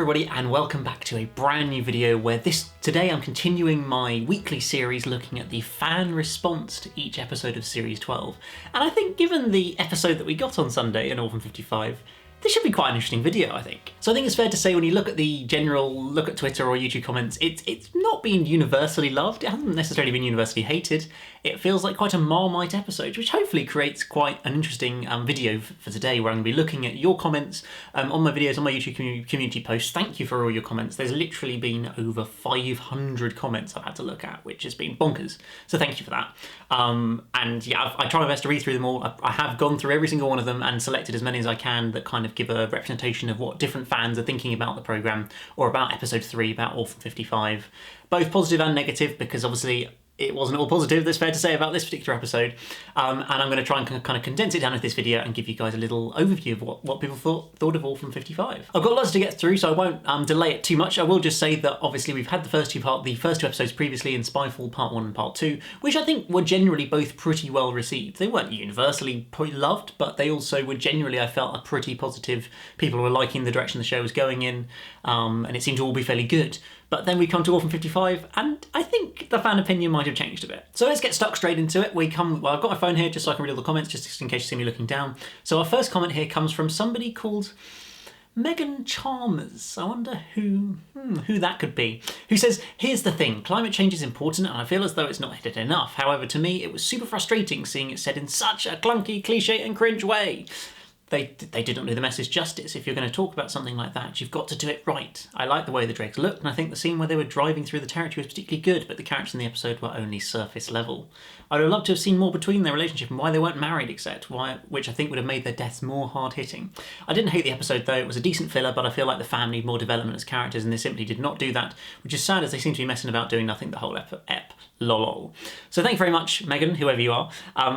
everybody and welcome back to a brand new video where today I'm continuing my weekly series looking at the fan response to each episode of Series 12. And I think given the episode that we got on Sunday in Orphan 55, this should be quite an interesting video, I think. So I think it's fair to say when you look at the general look at Twitter or YouTube comments, it's not been universally loved. It hasn't necessarily been universally hated. It feels like quite a Marmite episode, which hopefully creates quite an interesting video for today, where I'm going to be looking at your comments on my videos, on my YouTube community posts. Thank you for all your comments. There's literally been over 500 comments I've had to look at, which has been bonkers. So thank you for that. And yeah, I try my best to read through them all. I have gone through every single one of them and selected as many as I can that kind of give a representation of what different fans are thinking about the programme or about episode 3, about Orphan 55. Both positive and negative, because obviously it wasn't all positive, that's fair to say, about this particular episode. And I'm going to try and kind of condense it down into this video and give you guys a little overview of what people thought of Orphan 55. I've got lots to get through, so I won't delay it too much. I will just say that obviously we've had the first two episodes previously in Spyfall Part 1 and Part 2, which I think were generally both pretty well received. They weren't universally loved, but they also were generally, I felt, a pretty positive. People were liking the direction the show was going in, and it seemed to all be fairly good. But then we come to Orphan 55, and I think the fan opinion might have changed a bit. So let's get stuck straight into it. Well, I've got my phone here just so I can read all the comments, just in case you see me looking down. So our first comment here comes from somebody called Chalmers. I wonder who that could be. Who says, "Here's the thing, climate change is important and I feel as though it's not hit enough. However, to me, it was super frustrating seeing it said in such a clunky, cliche and cringe way." They did not do the message justice. If you're going to talk about something like that, you've got to do it right. I like the way the Drakes looked, and I think the scene where they were driving through the territory was particularly good, but the characters in the episode were only surface level. I would have loved to have seen more between their relationship and why they weren't married, which I think would have made their deaths more hard-hitting. I didn't hate the episode though, it was a decent filler, but I feel like the fam need more development as characters, and they simply did not do that, which is sad as they seem to be messing about doing nothing the whole ep. Lol. So thank you very much, Megan, whoever you are,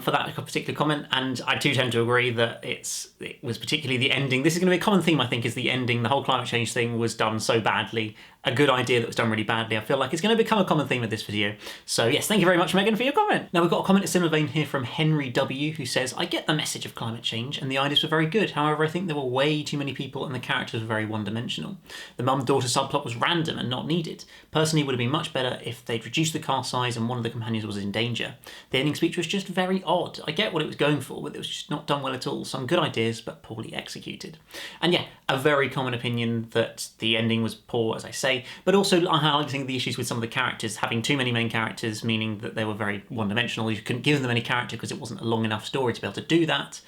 for that particular comment, and I too tend to agree that it was particularly the ending. This is going to be a common theme, I think, is the ending. The whole climate change thing was done so badly. A good idea that was done really badly. I feel like it's going to become a common theme of this video. So yes, thank you very much, Megan, for your comment. Now we've got a comment in a similar vein here from Henry W, who says, "I get the message of climate change and the ideas were very good. However, I think there were way too many people and the characters were very one-dimensional. The mum-daughter subplot was random and not needed. Personally, it would have been much better if they'd reduced the cast size and one of the companions was in danger. The ending speech was just very odd. I get what it was going for, but it was just not done well at all. Some good ideas, but poorly executed." And yeah, a very common opinion that the ending was poor, as I say, but also highlighting the issues with some of the characters, having too many main characters, meaning that they were very one-dimensional. You couldn't give them any character because it wasn't a long enough story to be able to do that.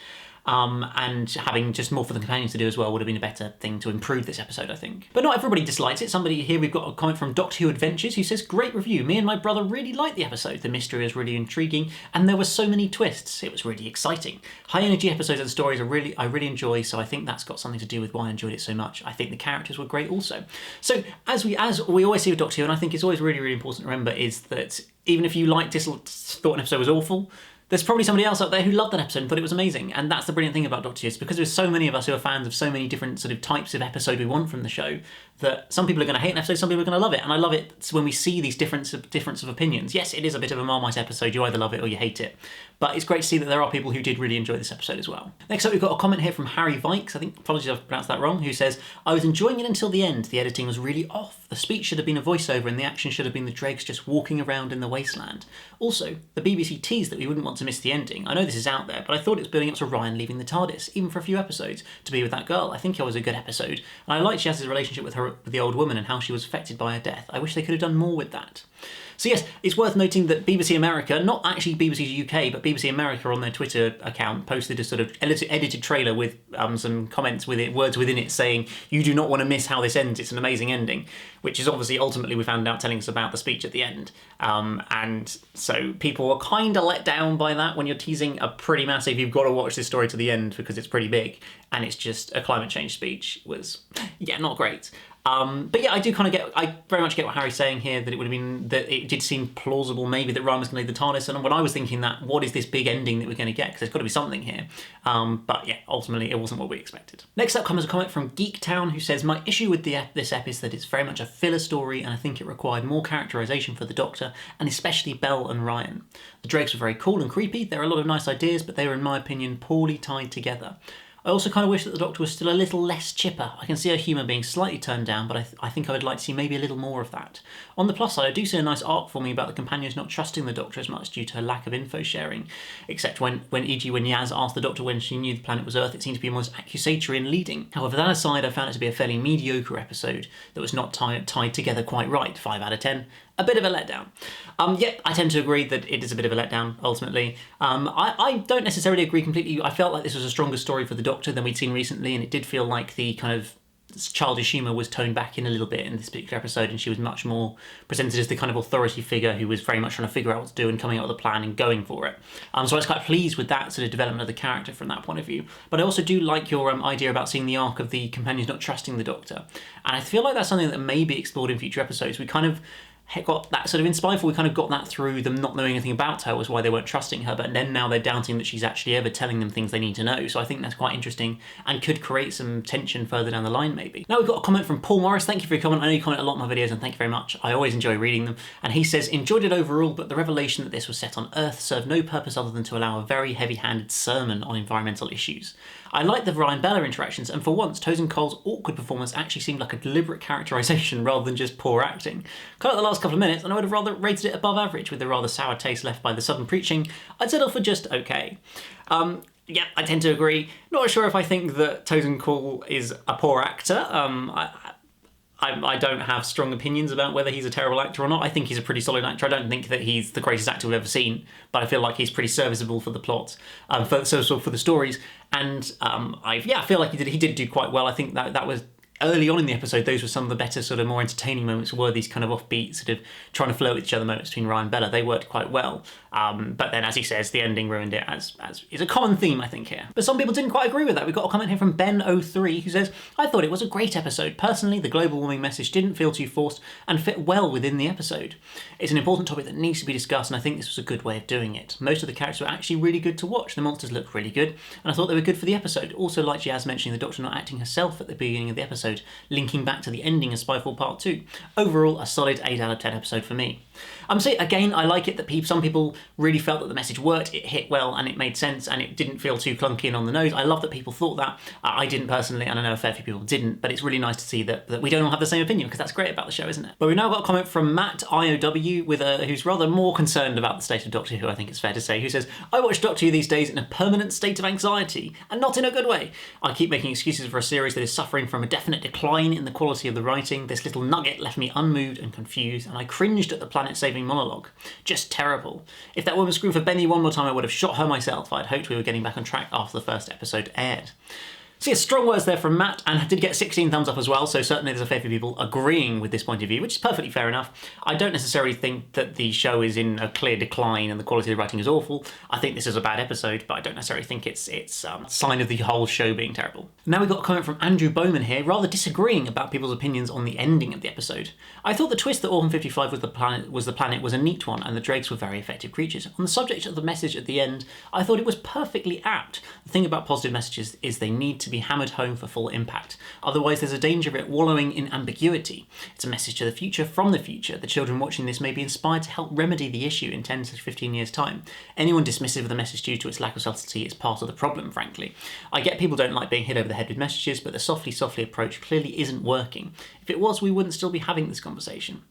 And having just more for the companions to do as well would have been a better thing to improve this episode, I think. But not everybody dislikes it. Somebody here, we've got a comment from Doctor Who Adventures, who says, "Great review. Me and my brother really liked the episode. The mystery was really intriguing, and there were so many twists. It was really exciting. High energy episodes and stories I really enjoy, so I think that's got something to do with why I enjoyed it so much. I think the characters were great also." So as we always see with Doctor Who, and I think it's always really, really important to remember, is that even if you thought an episode was awful, there's probably somebody else out there who loved that episode and thought it was amazing. And that's the brilliant thing about Doctor Who, is because there's so many of us who are fans of so many different sort of types of episode we want from the show, that some people are going to hate an episode, some people are going to love it. And I love it when we see these difference of opinions. Yes, it is a bit of a Marmite episode. You either love it or you hate it. But it's great to see that there are people who did really enjoy this episode as well. Next up, we've got a comment here from Harry Vikes, apologies if I've pronounced that wrong, who says, "I was enjoying it until the end. The editing was really off. The speech should have been a voiceover and the action should have been the dregs just walking around in the wasteland. Also, the BBC teased that we wouldn't want to miss the ending. I know this is out there, but I thought it was building up to Ryan leaving the TARDIS, even for a few episodes, to be with that girl. I think it was a good episode. And I liked Jazz's relationship with the old woman and how she was affected by her death. I wish they could have done more with that." So yes, it's worth noting that BBC America, not actually BBC UK, but BBC America on their Twitter account posted a sort of edited trailer with some comments with it, words within it saying, "You do not want to miss how this ends, it's an amazing ending," which is obviously ultimately we found out telling us about the speech at the end. And so people were kind of let down by that when you're teasing a pretty massive, you've got to watch this story to the end because it's pretty big, and it's just a climate change speech was, yeah, not great. But yeah, I very much get what Harry's saying here, that it would have been, that it did seem plausible maybe that Ryan was going to leave the TARDIS, and when I was thinking that, what is this big ending that we're going to get? Because there's got to be something here. But yeah, ultimately it wasn't what we expected. Next up comes a comment from Geektown, who says, "My issue with this ep is that it's very much a filler story, and I think it required more characterisation for the Doctor, and especially Belle and Ryan. The Drakes were very cool and creepy, there are a lot of nice ideas, but they were, in my opinion, poorly tied together. I also kind of wish that the Doctor was still a little less chipper. I can see her humour being slightly toned down, but I think I would like to see maybe a little more of that. On the plus side, I do see a nice arc forming about the companions not trusting the Doctor as much due to her lack of info sharing, except when e.g. when Yaz asked the Doctor when she knew the planet was Earth, it seemed to be almost accusatory and leading. However, that aside, I found it to be a fairly mediocre episode that was not tied together quite right. 5 out of 10. A bit of a letdown. Yep, I tend to agree that it is a bit of a letdown, ultimately. I don't necessarily agree completely. I felt like this was a stronger story for the Doctor than we'd seen recently, and it did feel like the kind of childish humour was toned back in a little bit in this particular episode, and she was much more presented as the kind of authority figure who was very much trying to figure out what to do and coming up with a plan and going for it. So I was quite pleased with that sort of development of the character from that point of view. But I also do like your idea about seeing the arc of the companions not trusting the Doctor, and I feel like that's something that may be explored in future episodes. We kind of got that sort of in Spyfall, we kind of got that through them not knowing anything about her was why they weren't trusting her, but then now they're doubting that she's actually ever telling them things they need to know. So I think that's quite interesting and could create some tension further down the line maybe. Now we've got a comment from Paul Morris. Thank you for your comment. I know you comment a lot on my videos and thank you very much. I always enjoy reading them. And he says, enjoyed it overall, but the revelation that this was set on Earth served no purpose other than to allow a very heavy-handed sermon on environmental issues. I liked the Ryan Bella interactions, and for once, Tosin Cole's awkward performance actually seemed like a deliberate characterisation rather than just poor acting. Cut out the last couple of minutes, and I would have rather rated it above average with the rather sour taste left by the sudden preaching. I'd settle for just okay. Yeah, I tend to agree. Not sure if I think that Tosin Cole is a poor actor. I don't have strong opinions about whether he's a terrible actor or not. I think he's a pretty solid actor. I don't think that he's the greatest actor we've ever seen, but I feel like he's pretty serviceable for the plot, for the stories. And I feel like he did do quite well. I think that was early on in the episode. Those were some of the better, sort of more entertaining moments. Were these kind of offbeat, sort of trying to flirt with each other moments between Ryan and Bella. They worked quite well. But then, as he says, the ending ruined it, as is a common theme, I think, here. But some people didn't quite agree with that. We've got a comment here from Ben03 who says, I thought it was a great episode. Personally, the global warming message didn't feel too forced and fit well within the episode. It's an important topic that needs to be discussed, and I think this was a good way of doing it. Most of the characters were actually really good to watch. The monsters looked really good, and I thought they were good for the episode. Also, like Jazz mentioning the Doctor not acting herself at the beginning of the episode, linking back to the ending of Spyfall Part 2. Overall, a solid 8 out of 10 episode for me. So again, I like it that some people really felt that the message worked, it hit well, and it made sense, and it didn't feel too clunky and on the nose. I love that people thought that. I didn't personally, and I know a fair few people didn't, but it's really nice to see that we don't all have the same opinion, because that's great about the show, isn't it? But we've now got a comment from Matt IOW, who's rather more concerned about the state of Doctor Who, I think it's fair to say, who says, I watch Doctor Who these days in a permanent state of anxiety, and not in a good way. I keep making excuses for a series that is suffering from a definite decline in the quality of the writing. This little nugget left me unmoved and confused, and I cringed at the planet-saving monologue. Just terrible. If that woman screamed for Benny one more time, I would have shot her myself. I'd hoped we were getting back on track after the first episode aired. So yeah, strong words there from Matt, and I did get 16 thumbs up as well, so certainly there's a fair few people agreeing with this point of view, which is perfectly fair enough. I don't necessarily think that the show is in a clear decline and the quality of the writing is awful. I think this is a bad episode, but I don't necessarily think it's a sign of the whole show being terrible. Now we've got a comment from Andrew Bowman here, rather disagreeing about people's opinions on the ending of the episode. I thought the twist that Orphan 55 was the planet was a neat one, and the dregs were very effective creatures. On the subject of the message at the end, I thought it was perfectly apt. The thing about positive messages is they need to be hammered home for full impact. Otherwise, there's a danger of it wallowing in ambiguity. It's a message to the future from the future. The children watching this may be inspired to help remedy the issue in 10 to 15 years' time. Anyone dismissive of the message due to its lack of subtlety is part of the problem, frankly. I get people don't like being hit over the head with messages, but the softly approach clearly isn't working. If it was, we wouldn't still be having this conversation.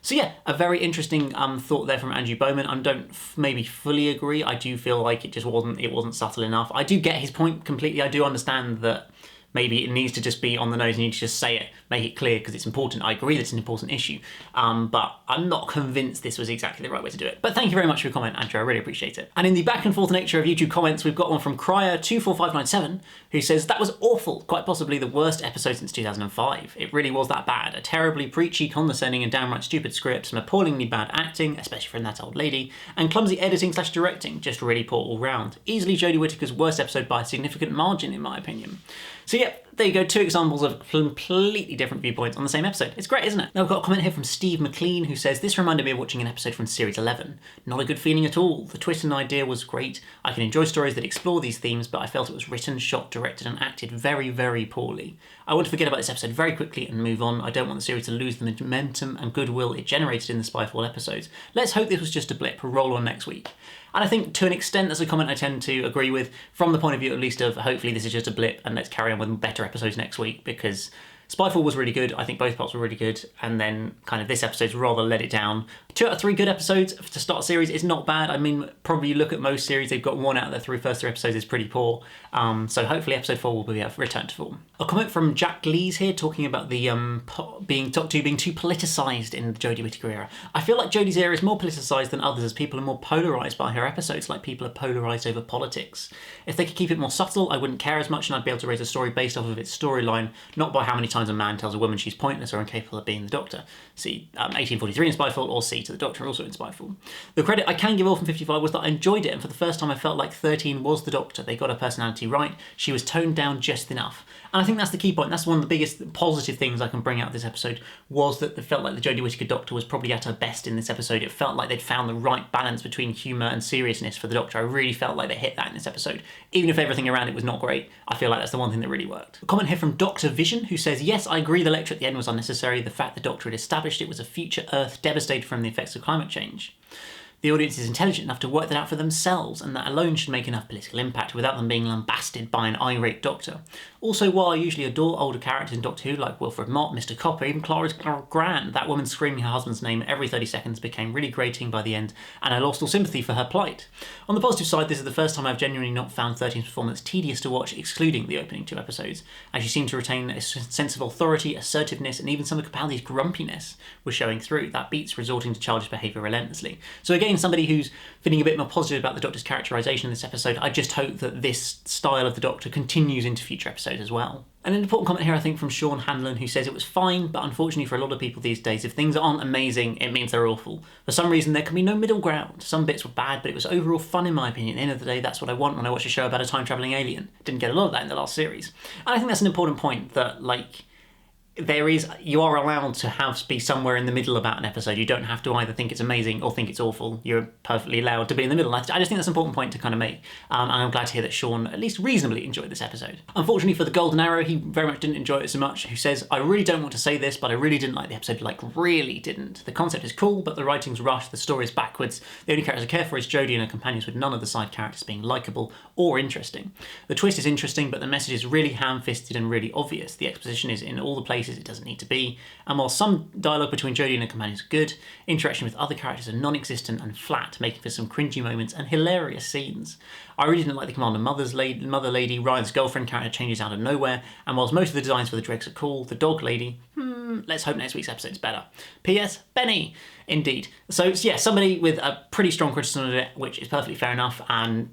So yeah, a very interesting thought there from Andrew Bowman. I don't maybe fully agree. I do feel like it wasn't subtle enough. I do get his point completely. I do understand that maybe it needs to just be on the nose and you need to just say it, make it clear because it's important. I agree that it's an important issue, but I'm not convinced this was exactly the right way to do it. But thank you very much for your comment, Andrew. I really appreciate it. And in the back and forth nature of YouTube comments, we've got one from Cryer24597 who says, that was awful, quite possibly the worst episode since 2005. It really was that bad. A terribly preachy, condescending and downright stupid script, some appallingly bad acting, especially from that old lady, and clumsy editing/directing, just really poor all round. Easily Jodie Whittaker's worst episode by a significant margin, in my opinion. So yeah, there you go, 2 examples of completely different viewpoints on the same episode. It's great, isn't it? Now I've got a comment here from Steve McLean who says, this reminded me of watching an episode from Series 11. Not a good feeling at all. The twist and idea was great. I can enjoy stories that explore these themes, but I felt it was written, shot, directed and acted very, very poorly. I want to forget about this episode very quickly and move on. I don't want the series to lose the momentum and goodwill it generated in the Spyfall episodes. Let's hope this was just a blip. Roll on next week. And I think to an extent that's a comment I tend to agree with, from the point of view at least of hopefully this is just a blip and let's carry on with better episodes next week, because Spyfall was really good. I think both parts were really good, and then kind of this episode's rather let it down. 2 out of 3 good episodes to start a series is not bad. I mean, probably look at most series, they've got 1 out of their first 3 episodes is pretty poor. So hopefully episode 4 will be a return to form. A comment from Jack Lees here talking about the Doctor Who being too politicised in the Jodie Whittaker era. I feel like Jodie's era is more politicised than others, as people are more polarised by her episodes, like people are polarised over politics. If they could keep it more subtle, I wouldn't care as much, and I'd be able to raise a story based off of its storyline, not by how many times a man tells a woman she's pointless or incapable of being the Doctor. See 1843 in Spyfall, or C to the Doctor also in Spyfall. The credit I can give Orphan 55 was that I enjoyed it, and for the first time I felt like 13 was the Doctor. They got her personality right, she was toned down just enough. And I think that's the key point. That's one of the biggest positive things I can bring out of this episode, was that it felt like the Jodie Whittaker Doctor was probably at her best in this episode. It felt like they'd found the right balance between humour and seriousness for the Doctor. I really felt like they hit that in this episode. Even if everything around it was not great, I feel like that's the one thing that really worked. A comment here from Dr. Vision, who says, yes, I agree the lecture at the end was unnecessary. The fact the Doctor had established it was a future Earth devastated from the effects of climate change. The audience is intelligent enough to work that out for themselves, and that alone should make enough political impact without them being lambasted by an irate Doctor. Also, while I usually adore older characters in Doctor Who, like Wilfred Mott, Mr. Copper, even Clara's Gran, that woman screaming her husband's name every 30 seconds became really grating by the end, and I lost all sympathy for her plight. On the positive side, this is the first time I've genuinely not found 13's performance tedious to watch, excluding the opening 2 episodes, as she seemed to retain a sense of authority, assertiveness, and even some of Capaldi's grumpiness was showing through. That beats resorting to childish behaviour relentlessly. So again, somebody who's feeling a bit more positive about the Doctor's characterisation in this episode, I just hope that this style of the Doctor continues into future episodes as well. And an important comment here, I think, from Sean Hanlon, who says it was fine, but unfortunately for a lot of people these days, if things aren't amazing, it means they're awful. For some reason, there can be no middle ground. Some bits were bad, but it was overall fun in my opinion. At the end of the day, that's what I want when I watch a show about a time-travelling alien. Didn't get a lot of that in the last series. And I think that's an important point, that, like, you are allowed to be somewhere in the middle about an episode. You don't have to either think it's amazing or think it's awful. You're perfectly allowed to be in the middle. I just think that's an important point to kind of make. And I'm glad to hear that Sean at least reasonably enjoyed this episode. Unfortunately for the Golden Arrow, he very much didn't enjoy it so much. Who says, I really don't want to say this, but I really didn't like the episode. Like, really didn't. The concept is cool, but the writing's rushed, the story's backwards. The only characters I care for is Jodie and her companions, with none of the side characters being likeable or interesting. The twist is interesting, but the message is really ham-fisted and really obvious. The exposition is in all the places it doesn't need to be. And while some dialogue between Jodie and her companions is good, interaction with other characters are non-existent and flat, making for some cringy moments and hilarious scenes. I really didn't like the Commander Mother Lady. Ryan's girlfriend character changes out of nowhere, and whilst most of the designs for the dregs are cool, the Dog Lady, let's hope next week's episode is better. P.S. Benny. Indeed. So yeah, somebody with a pretty strong criticism of it, which is perfectly fair enough, and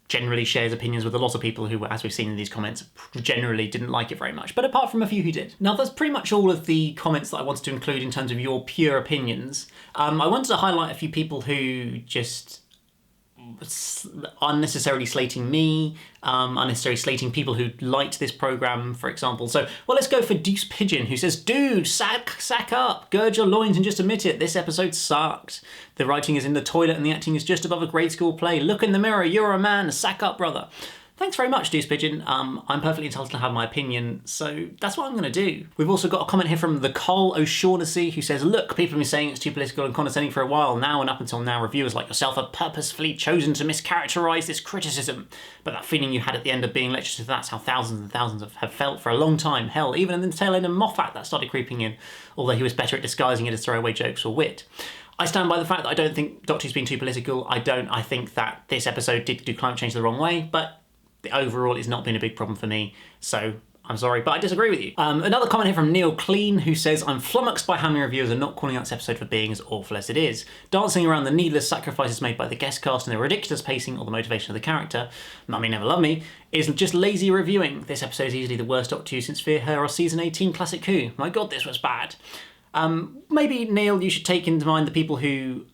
generally shares opinions with a lot of people who, as we've seen in these comments, generally didn't like it very much, but apart from a few who did. Now, that's pretty much all of the comments that I wanted to include in terms of your pure opinions. I wanted to highlight a few people who just unnecessarily slating me, unnecessarily slating people who liked this programme, for example. So, well, let's go for Deuce Pigeon, who says, dude, sack up, gird your loins and just admit it, this episode sucked. The writing is in the toilet and the acting is just above a grade school play. Look in the mirror, you're a man, sack up, brother. Thanks very much, Deuce Pigeon. I'm perfectly entitled to have my opinion, so that's what I'm going to do. We've also got a comment here from the Cole O'Shaughnessy, who says, look, people have been saying it's too political and condescending for a while now, and up until now, reviewers like yourself have purposefully chosen to mischaracterise this criticism. But that feeling you had at the end of being lectured to, that's how thousands and thousands have felt for a long time. Hell, even in the tail end of Moffat, that started creeping in, although he was better at disguising it as throwaway jokes or wit. I stand by the fact that I don't think Doctor Who's been too political. I think that this episode did do climate change the wrong way, but overall it's not been a big problem for me, so I'm sorry, but I disagree with you. Another comment here from Neil Clean, who says, I'm flummoxed by how many reviewers are not calling out this episode for being as awful as it is. Dancing around the needless sacrifices made by the guest cast and the ridiculous pacing or the motivation of the character, Mummy Never Loved Me, is just lazy reviewing. This episode is easily the worst Doctor Who since Fear Her or Season 18 Classic Who. My god, this was bad. Maybe, Neil, you should take into mind the people who,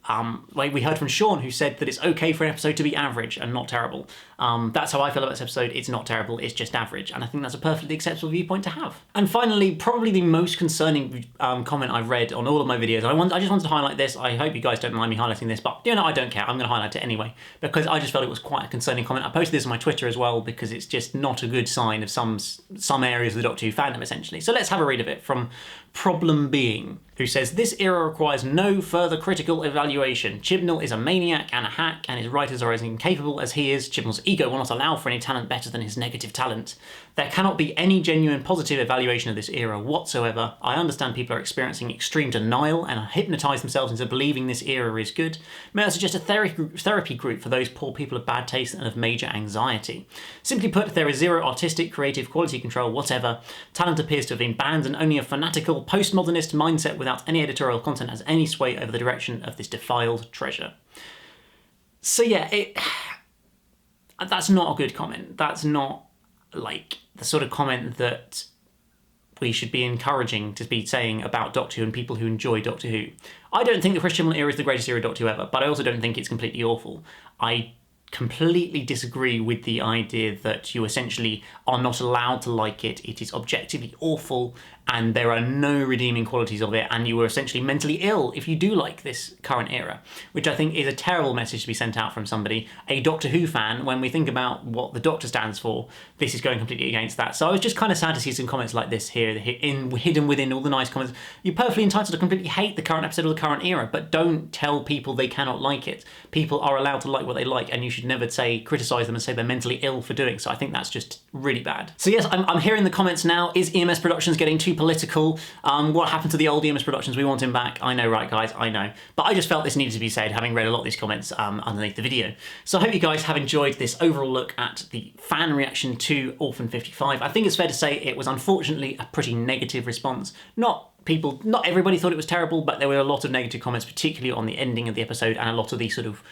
like we heard from Sean, who said that it's okay for an episode to be average and not terrible. That's how I feel about this episode. It's not terrible, it's just average. And I think that's a perfectly acceptable viewpoint to have. And finally, probably the most concerning comment I've read on all of my videos. I just wanted to highlight this. I hope you guys don't mind me highlighting this, but I don't care. I'm going to highlight it anyway, because I just felt it was quite a concerning comment. I posted this on my Twitter as well, because it's just not a good sign of some areas of the Doctor Who fandom, essentially. So let's have a read of it from Problem Being. who says, "This era requires no further critical evaluation. Chibnall is a maniac and a hack, and his writers are as incapable as he is. Chibnall's ego will not allow for any talent better than his negative talent. There cannot be any genuine positive evaluation of this era whatsoever. I understand people are experiencing extreme denial and hypnotise themselves into believing this era is good. May I suggest a therapy group for those poor people of bad taste and of major anxiety? Simply put, there is zero artistic, creative, quality control, whatever. Talent appears to have been banned, and only a fanatical, postmodernist mindset without any editorial content has any sway over the direction of this defiled treasure." So yeah, that's not a good comment. That's not like the sort of comment that we should be encouraging to be saying about Doctor Who and people who enjoy Doctor Who. I don't think the Chris Chibnall era is the greatest era of Doctor Who ever, but I also don't think it's completely awful. I completely disagree with the idea that you essentially are not allowed to like it. It is objectively awful and there are no redeeming qualities of it, and you are essentially mentally ill if you do like this current era, which I think is a terrible message to be sent out from somebody, a Doctor Who fan. When we think about what the Doctor stands for, this is going completely against that. So I was just kind of sad to see some comments like this here, hidden within all the nice comments. You're perfectly entitled to completely hate the current episode or the current era, but don't tell people they cannot like it. People are allowed to like what they like, and you should never criticise them and say they're mentally ill for doing so. I think that's just really bad. So yes, I'm hearing the comments now. Is EMS Productions getting too political? What happened to the old EMS Productions? We want him back. I know, right guys? I know. But I just felt this needed to be said, having read a lot of these comments underneath the video. So I hope you guys have enjoyed this overall look at the fan reaction to Orphan 55. I think it's fair to say it was unfortunately a pretty negative response. Not everybody thought it was terrible, but there were a lot of negative comments, particularly on the ending of the episode, and a lot of the sort of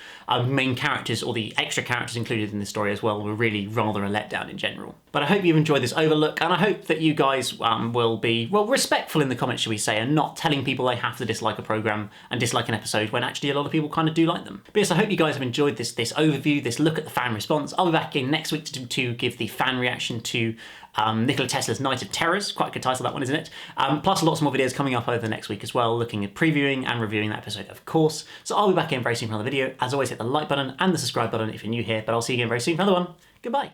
main characters, or the extra characters included in the story as well, were really rather a letdown in general. But I hope you've enjoyed this overlook, and I hope that you guys will be, well, respectful in the comments, shall we say, and not telling people they have to dislike a programme and dislike an episode when actually a lot of people kind of do like them. But yes, I hope you guys have enjoyed this overview, this look at the fan response. I'll be back again next week to give the fan reaction to Nikola Tesla's Night of Terrors. Quite a good title, that one, isn't it? Plus lots more videos coming up over the next week as well, looking at previewing and reviewing that episode, of course. So I'll be back again very soon for another video. As always, hit the like button and the subscribe button if you're new here, but I'll see you again very soon for another one. Goodbye.